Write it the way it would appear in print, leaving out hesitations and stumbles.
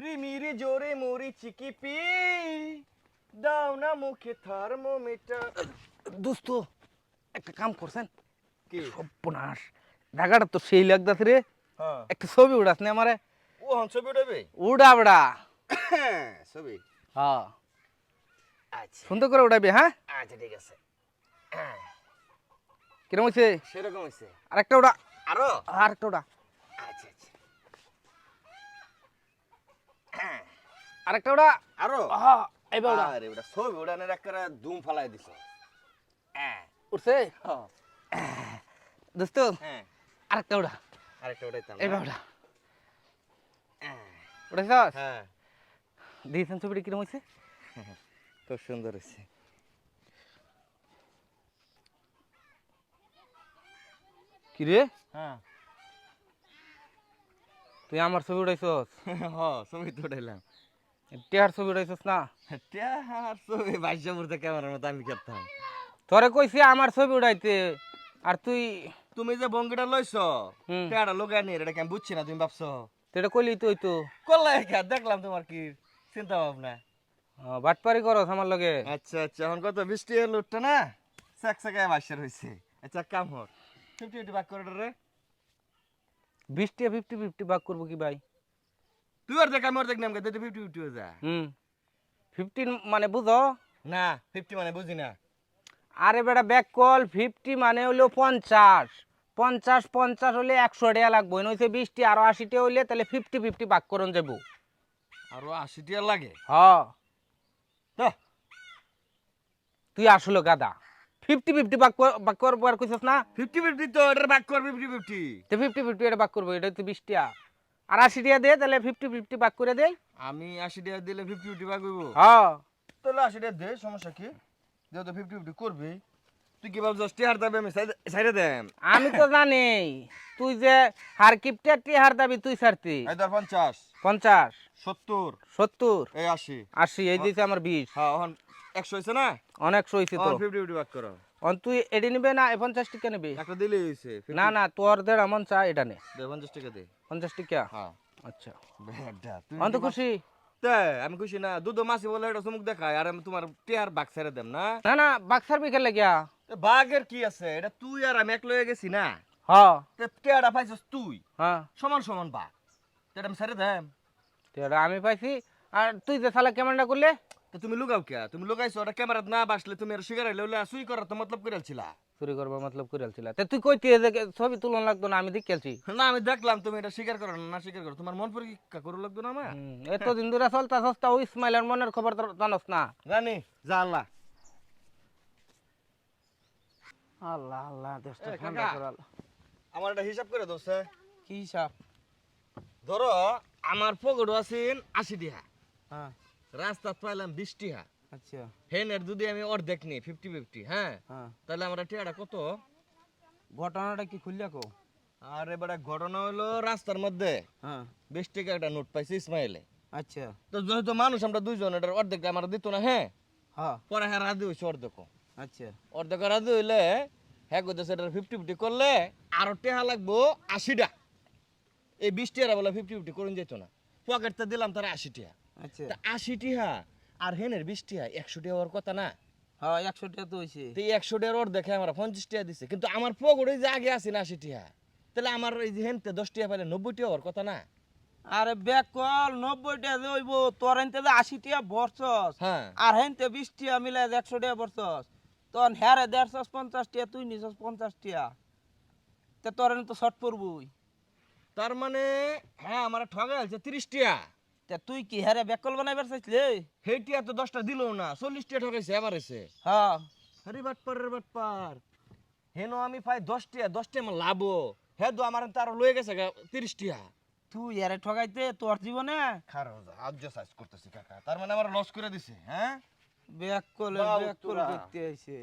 প্রেমের জোরে মরিচি কি পি দাও না মুখে থার্মোমিটার। দোস্ত একটা কাম করছেন কি? সর্বনাশ ঢাকাটা তো সেই লাগতাছে রে। হ্যাঁ একটা ছবি উড়াস না আমারে। ও হন ছবি উঠাবে? উড়া বড়া। ছবি? হ্যাঁ আচ্ছা সুন্দর করে উড়াবি। হ্যাঁ আচ্ছা ঠিক আছে। কিরম হয়েছে? সেরকম হয়েছে। আরেকটা উড়া। আরো? আরেকটা উড়া। আচ্ছা আচ্ছা আরেকটা উড়া। আরো? হ্যাঁ এইবার উড়া। আরে ওটা ছবি উড়ানের একটা ধুম ফালাই দিছ। উঠছে হ্যাঁ দোস্ত হ্যাঁ আরেকটা উড়া। আরেকটা উঠাইতাম এইবার উড়া। হ্যাঁ উঠেছ? হ্যাঁ দিয়েছেন ছবিটা কিরম হয়েছে? খুব সুন্দর হয়েছে। কি রে হ্যাঁ তুই আমার ছবি উঠাইছস? হ্যাঁ ছবি তো উঠাইলাম। টেহার ছবি উঠাইছস না? আর ছবি বাইশে পড়তে ক্যামেরার মতো আমি করতাম। তোরে কইছি আমার ছবি উঠাইতে আর তুই তুমি যে ভঙ্গিটা লইছ হুম টেয়াটা লোকায় নিয়ে এটা আমি বুঝছি না, তুমি ভাবছো তুই এটা কইলি তুই তো করলে দেখলাম তোমার কি চিন্তা ভাবনা। বাটপারি করস আমার লগে। আচ্ছা আচ্ছা এখন কত বৃষ্টি এলো উঠটা না চেক চেকায় বাসার হয়েছে। আচ্ছা কাম হর 50-50 ভাগ করে রে। 20 50-50 ভাগ করবো কি ভাই? তুই আর দেখ আমি আর দেখ নাম 50-50 হয়ে যা। 15 মানে বুঝো না 50 মানে বুঝি না। আরে বেটা ব্যাক কল 50 মানে হলো 50 50 50 হলে 100 টাকা লাগবে নইছে 20 টি আর 80 টা হইলে তাহলে 50-50 ভাগ করন যাবো। আরো 80 টাকা লাগে? হ্যাঁ তো তুই আসলে গাদা 50-50 ভাগ করবো আর কইছস না 50-50 তো এটা ভাগ কর 50-50। তো 50-50 এটা ভাগ করবো এটা তো 20 টা আর 80 টাকা দে তাহলে 50-50 ভাগ করে দেই। আমি 80 টাকা দিলে 50-50 ভাগ হইব? হ্যাঁ তাহলে 80 টাকা দে, সমস্যা কি? যেহেতু 50-50 করবি তুই কি ভাবছিস টিয়ার দাবি আমি সাইডে দেম? আমি তো জানি তুই যে হার কিপটা টিহার দাবি তুই ছাড়তি এই ধর 50 50 70 70 এই 80। 80 এই দিছে আমার 20 হ্যাঁ এখন 100 হইছে না? অনেক সইছে তো। এখন 50-50 ভাগ করো। তুই এডি নিবে না 50 টাকা নেবে? একটা দিলেই হইছে। না না তোর দের আমন চা এটা নে দে 50 টাকা দে। 50 টাকা। হ্যাঁ আচ্ছা বেডা তুই অন্ত খুশি? তে আমি খুশি না। দুধ মাছি বলে এটা চুমুক দেখায় আর আমি তোমার টিয়ার ভাগ ছেড়ে দেম না। না না বাক্সার বিকেল লাগিয়া। বাঘের কি আছে, এটা তুই আর আমি এক লয়ে গেছি না। হ্যাঁ তে টিয়াটা পাইছস তুই হ্যাঁ সমান সমান বাঘ, এটা আমি ছেড়ে দেম। তেরা আমি পাইছি আর তুই যে শালা কেমনটা করলে? তো তুমি লুকাও কে? তুমি লুকাইছো ওটা ক্যামেরাত না বাসলে তুমি আর শিকার হইলে সুই করার তো মতলব কইরালছিলা। চুরি করবা মতলব কইরালছিলা তে তুই কইতে যে ছবি তুলন লাগতো না আমি দেখেছি। না আমি দেখলাম তুমি এটা স্বীকার করো না স্বীকার করো, তোমার মন পরীক্ষা করো লাগতো না আমার। এত দিন ধরে চলতা সস্তা ওই ইসমাইলের মনের খবর তো জানোস না। জানি যা আল্লাহ। আল্লাহ আল্লাহ দেশটা এ ঠান্ডা কাকা, করাল। আমার একটা হিসাব করে দোস্ত। কি হিসাব? ধরো আমার পকেট আছেন 80 টাকা, হ্যাঁ রাস্তা পাইলাম 20 টাকা, আচ্ছা হেনের যদি আমি অর্ধেক নিই 50-50, হ্যাঁ হ্যাঁ তাহলে আমার টাকাটা কত? ঘটনাটা কি খুললা কো? আর এবারে ঘটনা হলো রাস্তার মধ্যে হ্যাঁ 20 টাকা একটা নোট পাইছি ইসমাইলে। আচ্ছা তো যেহেতু মানুষ আমরা দুইজন, এটার অর্ধেক আমার দিত না, হ্যাঁ হ্যাঁ পরে হ্যাঁ রাজি হয়েছে অর্ধেক। আচ্ছা অর্ধেক রাজি হইলে হ্যাঁ করতেছে এটার 50-50 করলে আরো টাকা লাগবো 80টা। এই 20 টাকা বলে 50-50 করুন যেত না, পকেটটা দিলাম তার 80 টাকা। আচ্ছা তা 80 টাকা আর হেনের 20 টাকা 100 টাকা হওয়ার কথা না। হ্যাঁ 100 টাকা তো হইছে। তো এই 100 টাকার অর্ধেক আমরা 50 টাকা দিছে, কিন্তু আমার পকেটে যে আগে আছে না 80 টাকা, তাহলে আমার এই যে হেনতে 10 টাকা পাইলে 90 টাকা হওয়ার কথা না। আরে ব্যাক কল 90 টাকা হইব তোর হেনতে যে 80 টাকা বর্ষস হ্যাঁ আর হেনতে 20 টাকা মিলে 100 টাকা বর্ষস তখন হ্যারে 150 টাকা তুই নিছস 50 টাকা তে তোর হেন তো শর্ট পড়বই। তার মানে হ্যাঁ আমার ঠগাই আছে 30 টাকা। তে তুই কি হ্যারে ব্যাক কল বানাইবার চাইছিলে? সেই টিয়া তো 10টা দিল না, 40 টাকা ঠকাইছে আমার এসে। হ্যাঁ আরে বাটপার রে বাটপার, হেন আমি পাই 10 টাকা, 10 টাকা আমার লাভ, হ্যাঁ তো আমার তার লয়ে গেছে 30 টাকা। তুই হ্যারে ঠগাইতে তোর জীবনে খারাপ আজ সাইজ করতেছি কাকা, তার মানে আমার লস করে দিছে। হ্যাঁ ব্যাক কল বাউ দেখতে তোরা। আইছে।